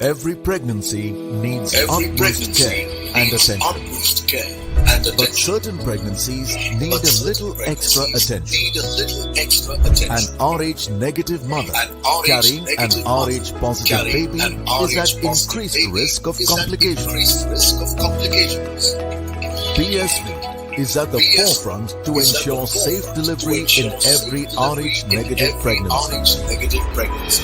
Every pregnancy needs utmost care and attention. But certain pregnancies need a little extra attention. An RH negative mother carrying an RH positive baby is at increased risk of complications. BSV is at the forefront to ensure safe delivery in every RH negative pregnancy.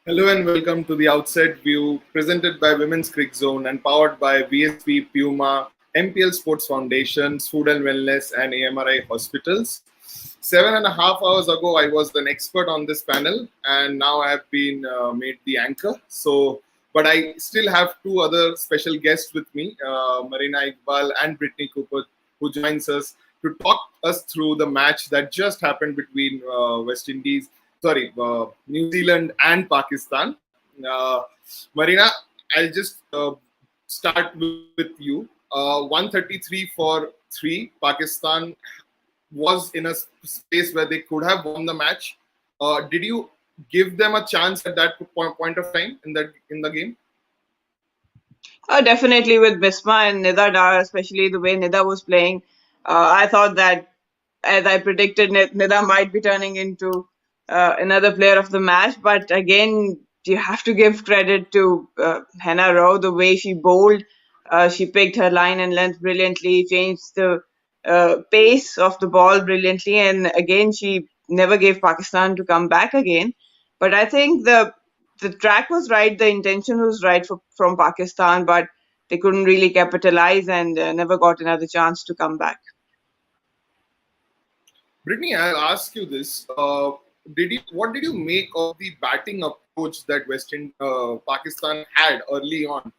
Hello and welcome to the Outset View, presented by Women's Cricket Zone and powered by BSV, Puma, MPL Sports Foundation, Food and Wellness, and AMRI Hospitals. 7.5 hours ago, I was an expert on this panel, and now I have been made the anchor. But I still have two other special guests with me, Marina Iqbal and Brittany Cooper, who joins us to talk us through the match that just happened between New Zealand and Pakistan. Marina, I'll just start with you. 133 for 3. Pakistan was in a space where they could have won the match. Did you give them a chance at that point of time in the game? Definitely with Bisma and Nida Dar, especially the way Nida was playing. I thought that, as I predicted, Nida might be turning into another player of the match. But again, you have to give credit to Hannah Rowe, the way she bowled. She picked her line and length brilliantly, changed the pace of the ball brilliantly, and again, she never gave Pakistan to come back again. But I think the track was right, the intention was right from Pakistan, but they couldn't really capitalize and never got another chance to come back. Brittany, I'll ask you this. What did you make of the batting approach that Pakistan had early on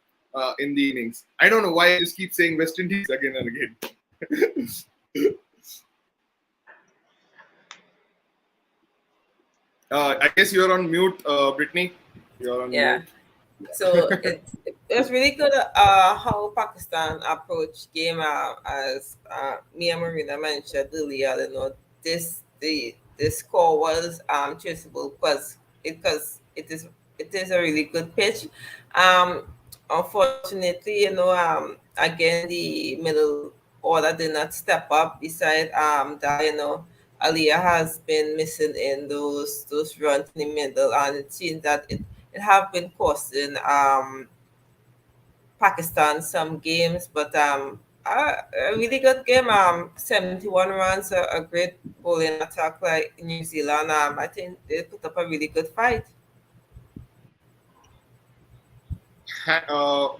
in the innings? I don't know why I just keep saying West Indies again and again. I guess you're on mute, Brittany. You're on mute. So it was really good how Pakistan approached game as me and Marina mentioned earlier. The score was traceable because it is a really good pitch. Unfortunately, again the middle order did not step up. Beside that, Aliyah has been missing in those runs in the middle, and it seems that it have been costing Pakistan some games, but a really good game. 71 runs, a great bowling attack like New Zealand. I think they put up a really good fight.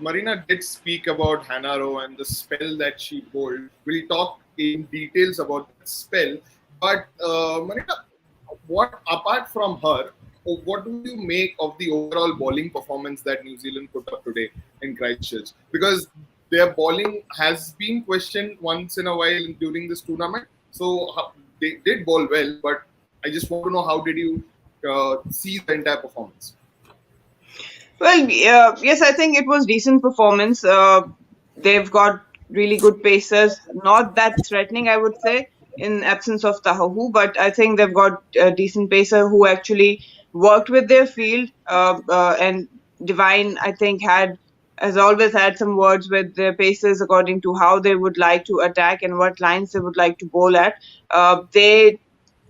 Marina did speak about Hannah Rowe and the spell that she bowled. We'll talk in details about that spell. But Marina, apart from her, what do you make of the overall bowling performance that New Zealand put up today in Christchurch? Because their bowling has been questioned once in a while during this tournament. So they did bowl well, but I just want to know, how did you see the entire performance? Well, yes, I think it was decent performance. They've got really good pacers, not that threatening, I would say, in absence of Tahahu, but I think they've got a decent pacer who actually worked with their field, and Divine, I think, has always had some words with their pacers according to how they would like to attack and what lines they would like to bowl at. They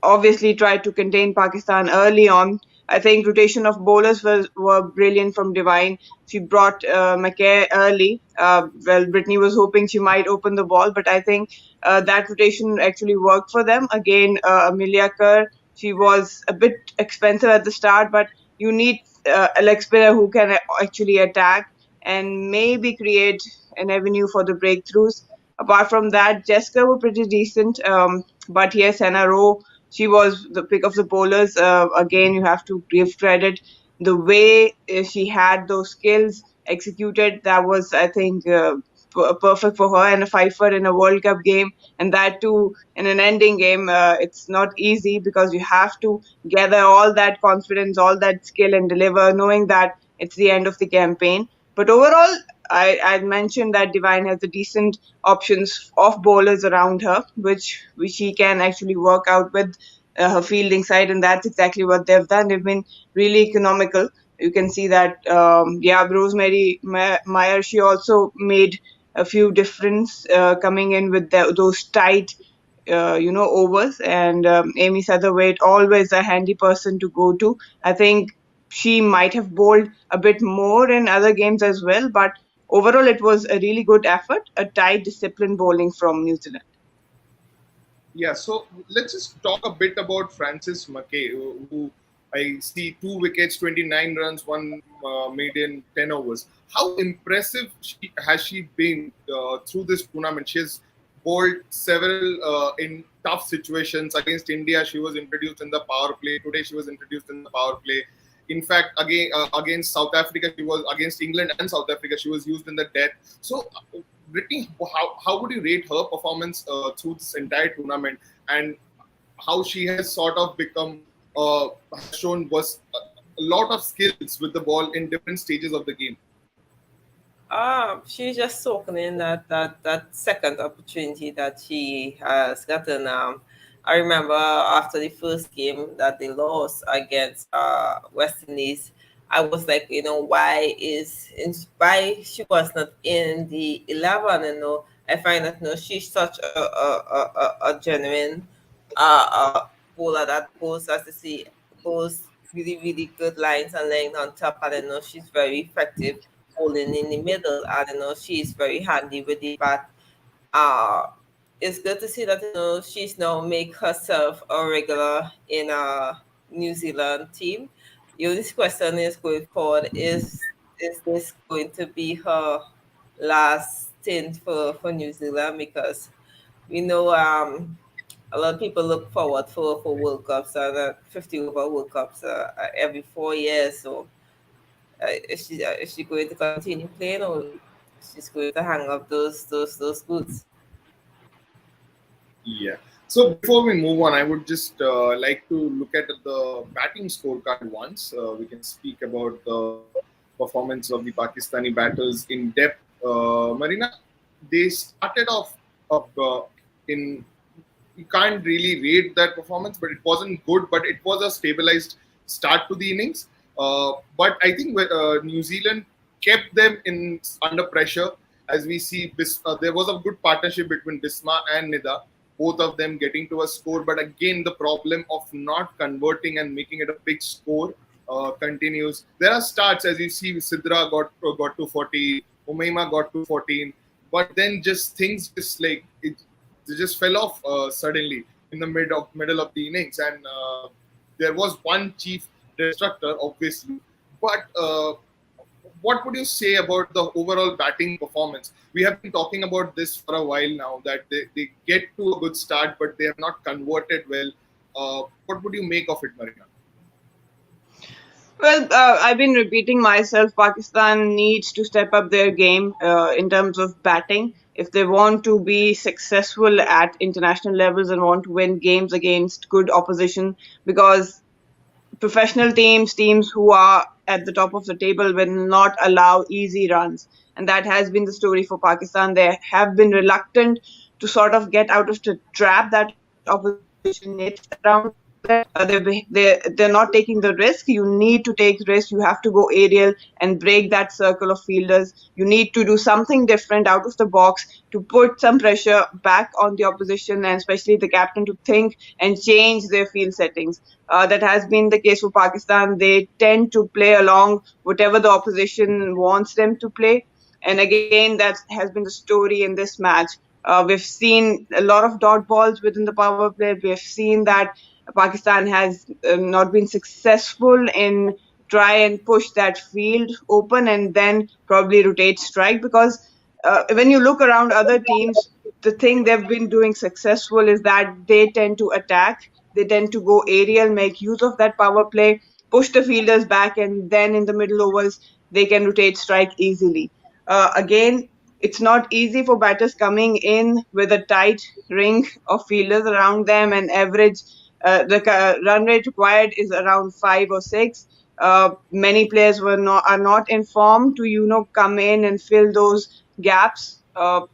obviously tried to contain Pakistan early on. I think rotation of bowlers were brilliant from Divine. She brought McKay early. Brittany was hoping she might open the ball, but I think that rotation actually worked for them. Again, Amelia Kerr, she was a bit expensive at the start, but you need a leg spinner who can actually attack and maybe create an avenue for the breakthroughs. Apart from that, Jessica were pretty decent. But yes, Hannah Rowe, she was the pick of the bowlers. Again, you have to give credit. The way she had those skills executed, that was, I think, perfect for her, and a fifer in a World Cup game, and that too in an ending game. It's not easy because you have to gather all that confidence, all that skill and deliver, knowing that it's the end of the campaign. But overall, I mentioned that Divine has the decent options of bowlers around her, which she can actually work out with her fielding side, and that's exactly what they've done. They've been really economical. You can see that, Rosemary Meyer, she also made a few difference coming in with those tight, overs. And Amy Satterthwaite, always a handy person to go to. I think she might have bowled a bit more in other games as well, but overall it was a really good effort, a tight, disciplined bowling from New Zealand. Yeah, so let's just talk a bit about Francis McKay, who I see 2 wickets, 29 runs, one made in 10 overs. How impressive has she been through this tournament? She has bowled several in tough situations. Against India, she was introduced in the power play. Today, she was introduced in the power play. In fact, again against South Africa, she was against England and South Africa. She was used in the death. So, Brittany, how would you rate her performance through this entire tournament, and how she has sort of become shown was a lot of skills with the ball in different stages of the game? She's just soaking in that second opportunity that she has gotten. I remember after the first game that they lost against West Indies, I was like, why she was not in the 11? I find that she's such a genuine bowler that goes, as you see, goes really really good lines and laying on top, and she's very effective bowling in the middle, and she's very handy with the bat. Uh, it's good to see that she's now make herself a regular in a New Zealand team. This question is going forward: is this going to be her last stint for New Zealand? Because we know a lot of people look forward for World Cups and 50 over World Cups every 4 years. So is she going to continue playing, or she's going to hang up those boots? Yeah. So before we move on, I would just like to look at the batting scorecard once. We can speak about the performance of the Pakistani batters in depth. Marina, they started off in, you can't really rate that performance, but it wasn't good, but it was a stabilized start to the innings. But I think New Zealand kept them under pressure. As we see, there was a good partnership between Bisma and Nida, both of them getting to a score. But again, the problem of not converting and making it a big score continues. There are starts, as you see, Sidra got to 40, Umaima got to 14, but then just things just like they just fell off suddenly in the middle of the innings, and there was one chief destructor, obviously. But what would you say about the overall batting performance? We have been talking about this for a while now, that they get to a good start, but they have not converted well. What would you make of it, Marina? Well, I've been repeating myself. Pakistan needs to step up their game in terms of batting if they want to be successful at international levels and want to win games against good opposition, because professional teams who are at the top of the table will not allow easy runs. And that has been the story for Pakistan. They have been reluctant to sort of get out of the trap that opposition knits around. They're not taking the risk. You need to take risk. You have to go aerial and break that circle of fielders. You need to do something different out of the box to put some pressure back on the opposition, and especially the captain, to think and change their field settings. That has been the case for Pakistan. They tend to play along whatever the opposition wants them to play. And again, that has been the story in this match. We've seen a lot of dot balls within the power play. We've seen that Pakistan has not been successful in try and push that field open and then probably rotate strike, because when you look around other teams, the thing they've been doing successful is that they tend to attack, they tend to go aerial, make use of that power play, push the fielders back, and then in the middle overs they can rotate strike easily. Again, it's not easy for batters coming in with a tight ring of fielders around them, and average the run rate required is around 5 or 6. Many players are not informed to come in and fill those gaps.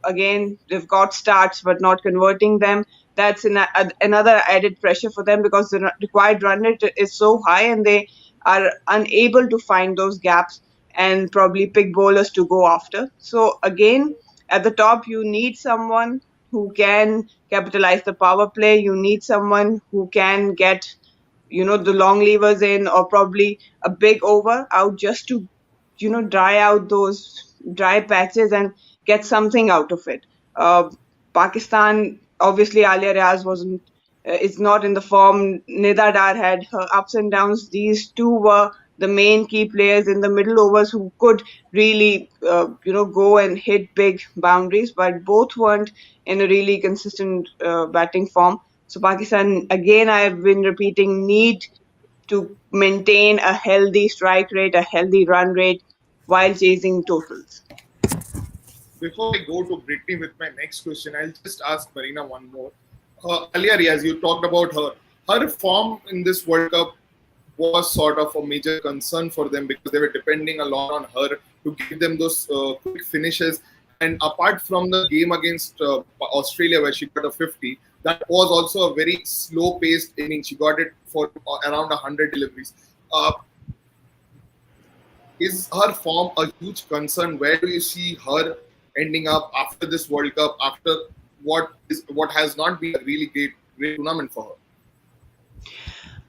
Again, they've got starts but not converting them. That's another added pressure for them because the required run rate is so high and they are unable to find those gaps and probably pick bowlers to go after. So again, at the top, you need someone who can capitalize the power play. You need someone who can get the long levers in or probably a big over out just to dry out those dry patches and get something out of it. Pakistan, obviously Alia Riaz wasn't is not in the form. Nida Dar had her ups and downs. These two were the main key players in the middle overs who could really go and hit big boundaries, but both weren't in a really consistent batting form. So Pakistan, again, I've been repeating, need to maintain a healthy strike rate, a healthy run rate while chasing totals. Before I go to Brittany with my next question, I'll just ask Marina one more. Alia Riaz, you talked about her. Her form in this World Cup was sort of a major concern for them because they were depending a lot on her to give them those quick finishes. And apart from the game against Australia where she got a 50, that was also a very slow-paced inning. She got it for around 100 deliveries. Is her form a huge concern? Where do you see her ending up after this World Cup, after what has not been a really great tournament for her?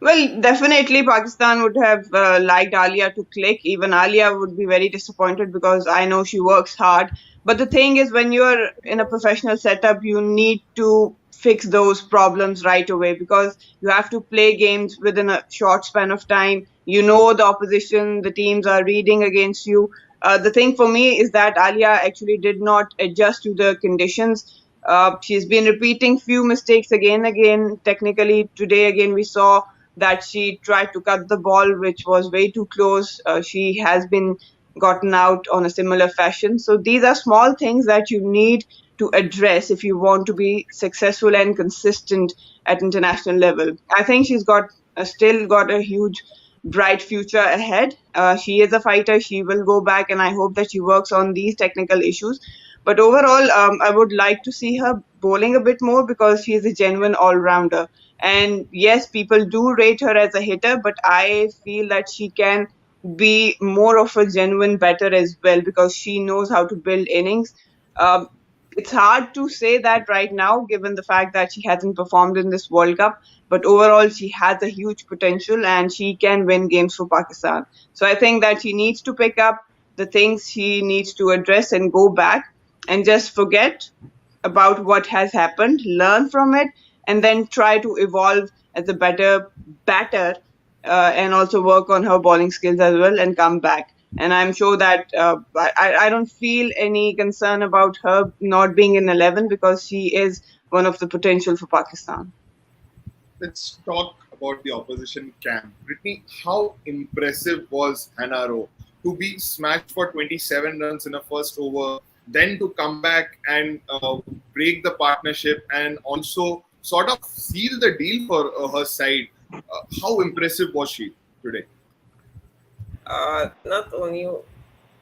Well, definitely Pakistan would have liked Alia to click. Even Alia would be very disappointed because I know she works hard. But the thing is, when you're in a professional setup, you need to fix those problems right away because you have to play games within a short span of time. You know the opposition, the teams are reading against you. The thing for me is that Alia actually did not adjust to the conditions. She's been repeating few mistakes again. Technically, today again we saw that she tried to cut the ball, which was way too close. She has been gotten out on a similar fashion. So these are small things that you need to address if you want to be successful and consistent at international level. I think she's still got a huge bright future ahead. She is a fighter. She will go back, and I hope that she works on these technical issues. But overall, I would like to see her bowling a bit more because she is a genuine all-rounder. And yes, people do rate her as a hitter, but I feel that she can be more of a genuine batter as well because she knows how to build innings. It's hard to say that right now, given the fact that she hasn't performed in this World Cup. But overall, she has a huge potential and she can win games for Pakistan. So I think that she needs to pick up the things she needs to address and go back and just forget about what has happened, learn from it, and then try to evolve as a better batter and also work on her bowling skills as well and come back. And I'm sure that I don't feel any concern about her not being in 11 because she is one of the potential for Pakistan. Let's talk about the opposition camp. Brittany, how impressive was Hannah Rowe to be smashed for 27 runs in a first over, then to come back and break the partnership and also sort of seal the deal for her side? How impressive was she today? Not only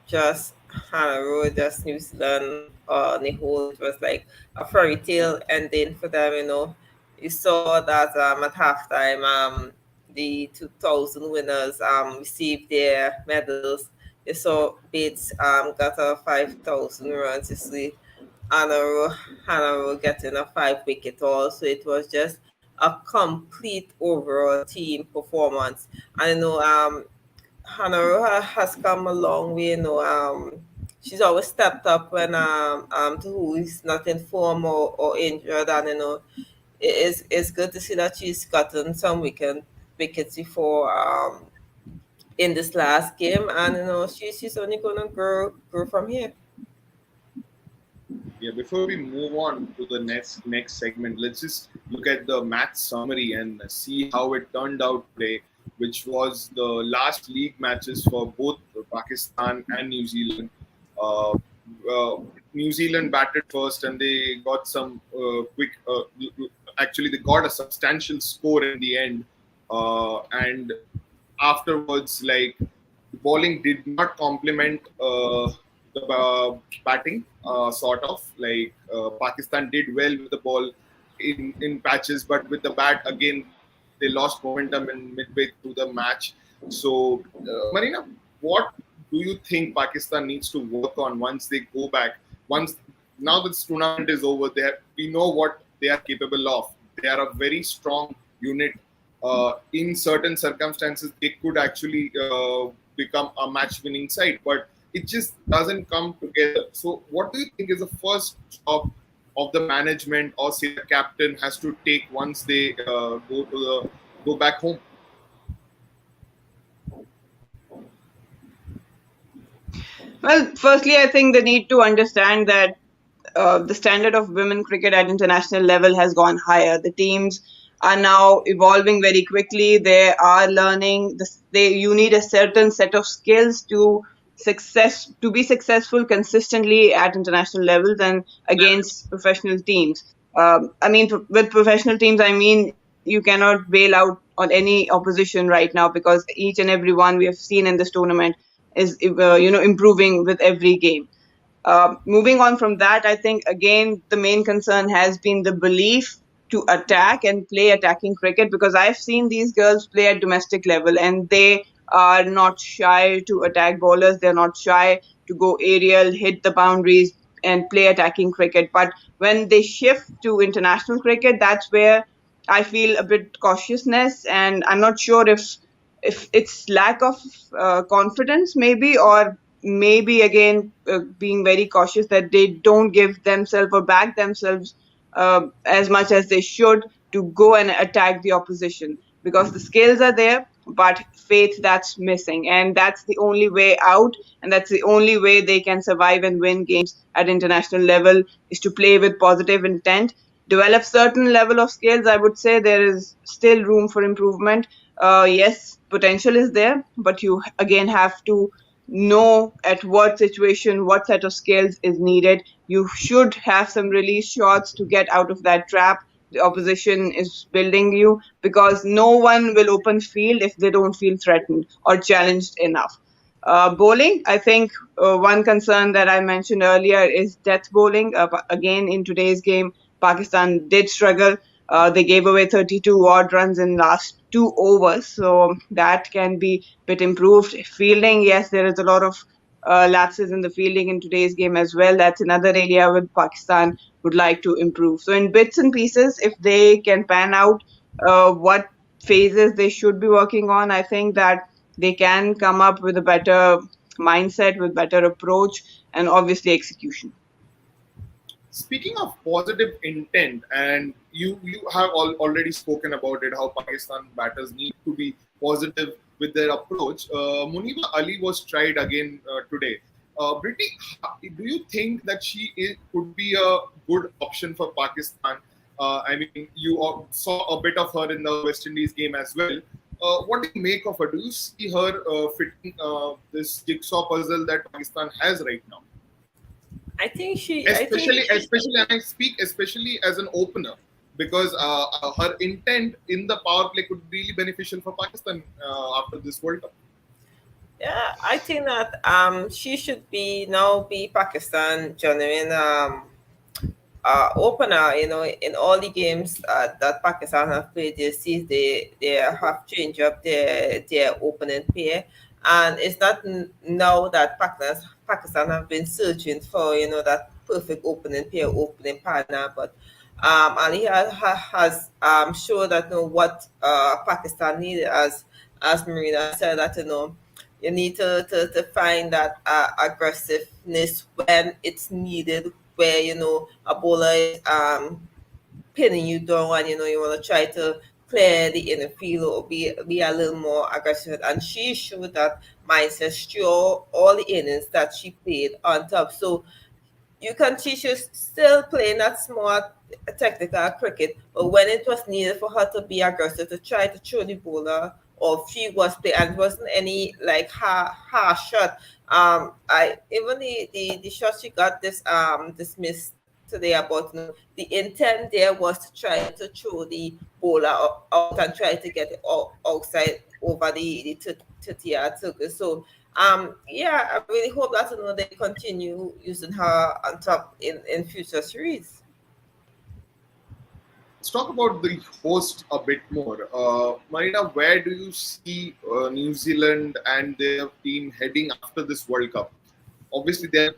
just Hannah Rowe, just New Zealand on the whole, it was like a fairy tale ending for them, You saw that at halftime, the 2000 winners received their medals. You saw Bates got a 5,000 runs. You see Hannah Rowe getting a 5-wicket haul. So it was just a complete overall team performance. I know Hannah Rowe has come a long way. She's always stepped up when to who is not in form or injured, and it's good to see that she's gotten some wickets before in this last game, and she's only gonna grow from here. Yeah, before we move on to the next segment, let's just look at the match summary and see how it turned out today, which was the last league matches for both Pakistan and New Zealand. New Zealand batted first and they got some quick. Actually, they got a substantial score in the end. And afterwards, like the bowling did not complement the batting, sort of like Pakistan did well with the ball in patches, but with the bat again they lost momentum in midway through the match. So, Marina, what do you think Pakistan needs to work on once they go back? Once now this tournament is over, we know what they are capable of. They are a very strong unit. In certain circumstances, they could actually become a match-winning side, but it just doesn't come together. So, what do you think is the first job of the management or say the captain has to take once they go back home? Well, firstly, I think they need to understand that the standard of women cricket at international level has gone higher. The teams are now evolving very quickly. They are learning. You need a certain set of skills to be successful consistently at international levels and against professional teams. With professional teams, I mean you cannot bail out on any opposition right now because each and every one we have seen in this tournament is improving with every game. Moving on from that, I think again the main concern has been the belief to attack and play attacking cricket, because I've seen these girls play at domestic level and they are not shy to attack bowlers. They're not shy to go aerial, hit the boundaries and play attacking cricket. But when they shift to international cricket, that's where I feel a bit cautiousness, and I'm not sure if it's lack of confidence maybe, or maybe again being very cautious that they don't give themselves or back themselves as much as they should to go and attack the opposition, because the skills are there but faith that's missing, and that's the only way out, and that's the only way they can survive and win games at international level, is to play with positive intent, develop certain level of skills. I would say there is still room for improvement. Yes, potential is there, but you again have to know at what situation, what set of skills is needed. You should have some release shots to get out of that trap the opposition is building you, because no one will open field if they don't feel threatened or challenged enough. Bowling, I think one concern that I mentioned earlier is death bowling. Again, in today's game, Pakistan did struggle. They gave away 32 odd runs in last 2 overs, so that can be a bit improved. Fielding, yes, there is a lot of lapses in the fielding in today's game as well. That's another area where Pakistan would like to improve. So in bits and pieces, if they can pan out what phases they should be working on, I think that they can come up with a better mindset, with better approach, and obviously execution. Speaking of positive intent, and you have already spoken about it, how Pakistan batters need to be positive with their approach. Muniba Ali was tried again today. Britti, do you think that could be a good option for Pakistan? You saw a bit of her in the West Indies game as well. What do you make of her? Do you see her fitting this jigsaw puzzle that Pakistan has right now? I think she, especially I speak especially as an opener, because her intent in the power play could be really beneficial for Pakistan after this World Cup. Yeah, I think that she should be Pakistan genuine opener. You know, in all the games that Pakistan have played this season, they have changed up their opening pair, and it's not now that Pakistan have been searching for that perfect opening pair, opening partner, but Ali has shown that what Pakistan needed, as Marina said, that you need to find that aggressiveness when it's needed, where a bowler is pinning you down and you want to try to clear the inner field or be a little more aggressive. And she showed that mindset through all the innings that she played on top. So you can see she's still playing that smart technical cricket, but when it was needed for her to be aggressive, to try to throw the bowler, or she was playing, and it wasn't any like harsh shot. I even the shot she got dismissed today about the intent there was to try to throw the bowl out and try to get it outside over the 30-yard circle. So yeah, I really hope that they continue using her on top in future series. Let's talk about the host a bit more. Marina, where do you see New Zealand and their team heading after this World Cup? Obviously, they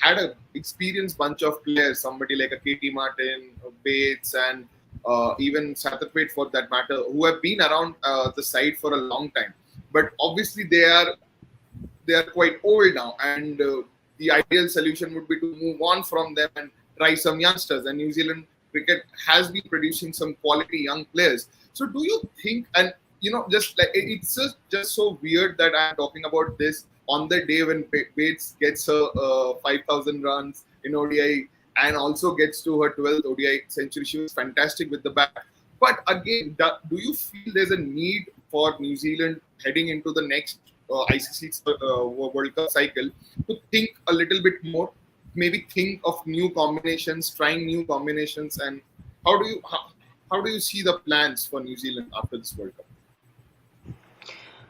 had a experienced bunch of players, somebody like a Katie Martin, Bates, and even Satterthwaite for that matter, who have been around the side for a long time. But obviously, they are quite old now, and the ideal solution would be to move on from them and try some youngsters. And New Zealand cricket has been producing some quality young players. So, do you think? And just like it's just so weird that I'm talking about this on the day when Bates gets her 5,000 runs in ODI and also gets to her 12th ODI century. She was fantastic with the bat. But again, do you feel there's a need for New Zealand heading into the next ICC World Cup cycle to think a little bit more, maybe think of new combinations, trying new combinations, and how do you see the plans for New Zealand after this World Cup?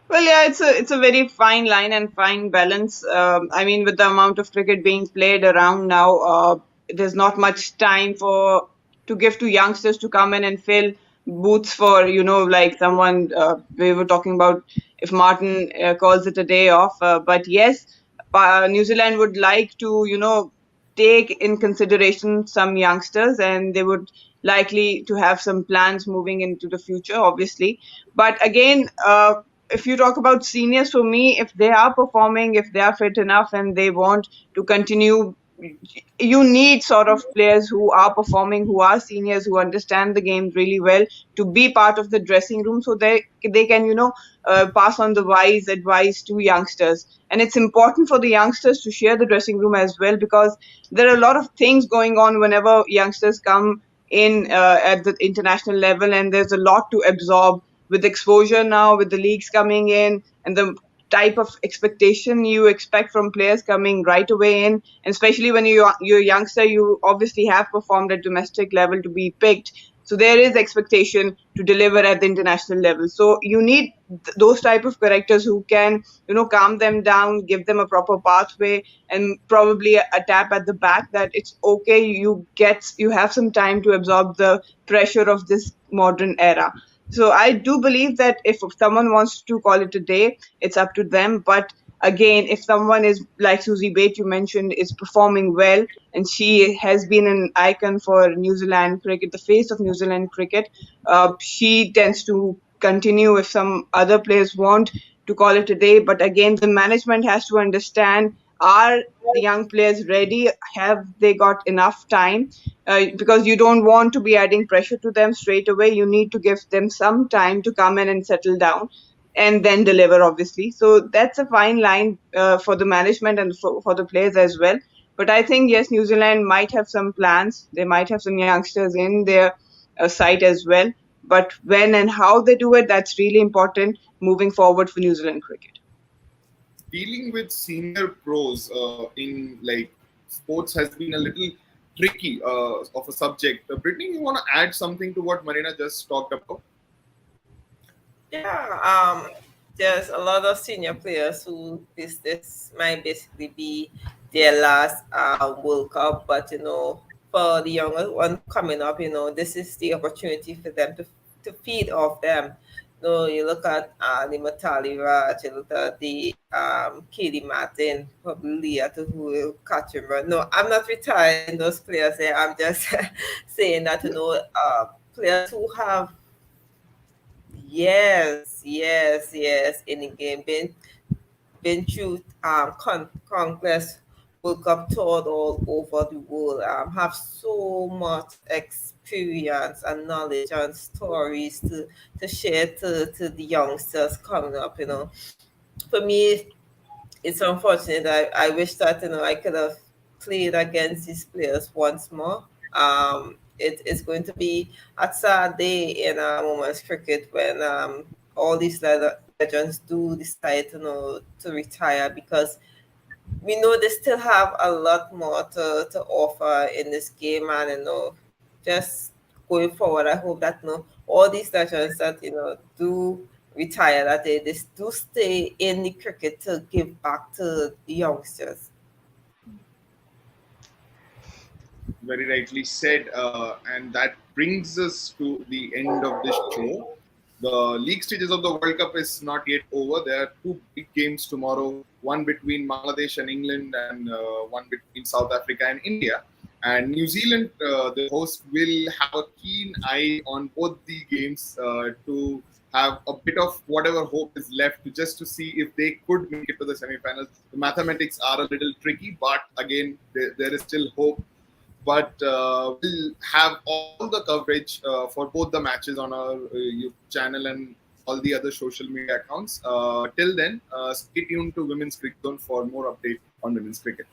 Well, yeah, it's a very fine line and fine balance. I mean, with the amount of cricket being played around now, there's not much time to give to youngsters to come in and fill boots for like someone we were talking about if Martin calls it a day off. But yes, New Zealand would like to take in consideration some youngsters, and they would likely to have some plans moving into the future, obviously. But again, if you talk about seniors, for me, if they are performing, if they are fit enough and they want to continue, you need sort of players who are performing, who are seniors, who understand the game really well, to be part of the dressing room, so they can pass on the wise advice to youngsters. And it's important for the youngsters to share the dressing room as well, because there are a lot of things going on whenever youngsters come in at the international level, and there's a lot to absorb with exposure now, with the leagues coming in, and the type of expectation you expect from players coming right away in. And especially when you're a youngster, you obviously have performed at domestic level to be picked. So there is expectation to deliver at the international level. So you need those type of characters who can, calm them down, give them a proper pathway, and probably a tap at the back that it's okay. You have some time to absorb the pressure of this modern era. So I do believe that if someone wants to call it a day, it's up to them. But again, if someone is like Suzie Bates, you mentioned, is performing well, and she has been an icon for New Zealand cricket, the face of New Zealand cricket, she tends to continue if some other players want to call it a day. But again, the management has to understand, are the young players ready? Have they got enough time? Because you don't want to be adding pressure to them straight away. You need to give them some time to come in and settle down and then deliver, obviously. So that's a fine line for the management and for the players as well. But I think, yes, New Zealand might have some plans. They might have some youngsters in their side as well. But when and how they do it, that's really important moving forward for New Zealand cricket. Dealing with senior pros in sports has been a little tricky of a subject. Brittany, you want to add something to what Marina just talked about? Yeah, there's a lot of senior players who this might basically be their last World Cup, but for the younger one coming up, this is the opportunity for them to feed off them. You look at the Matali Raj, you look at the Katie Martin, probably Leah, who will catch him. But no, I'm not retiring those players there. I'm just saying that, players who have, yes, in the game, been through conquest, World Cup toured all over the world, have so much experience and knowledge and stories to share to the youngsters coming up. For me, it's unfortunate. I wish that I could have played against these players once more. It's going to be a sad day in women's cricket when all these legends do decide to retire, because we know they still have a lot more to offer in this game, and just going forward, I hope that all these legends that do retire, that they do stay in the cricket to give back to the youngsters. Very rightly said, and that brings us to the end of this show. The league stages of the World Cup is not yet over. There are two big games tomorrow, one between Bangladesh and England, and one between South Africa and India. And New Zealand, the host, will have a keen eye on both the games to have a bit of whatever hope is left, just to see if they could make it to the semifinals. The mathematics are a little tricky, but again, there is still hope. But we'll have all the coverage for both the matches on our YouTube channel and all the other social media accounts. Till then, stay tuned to Women's Cricket Zone for more updates on women's cricket.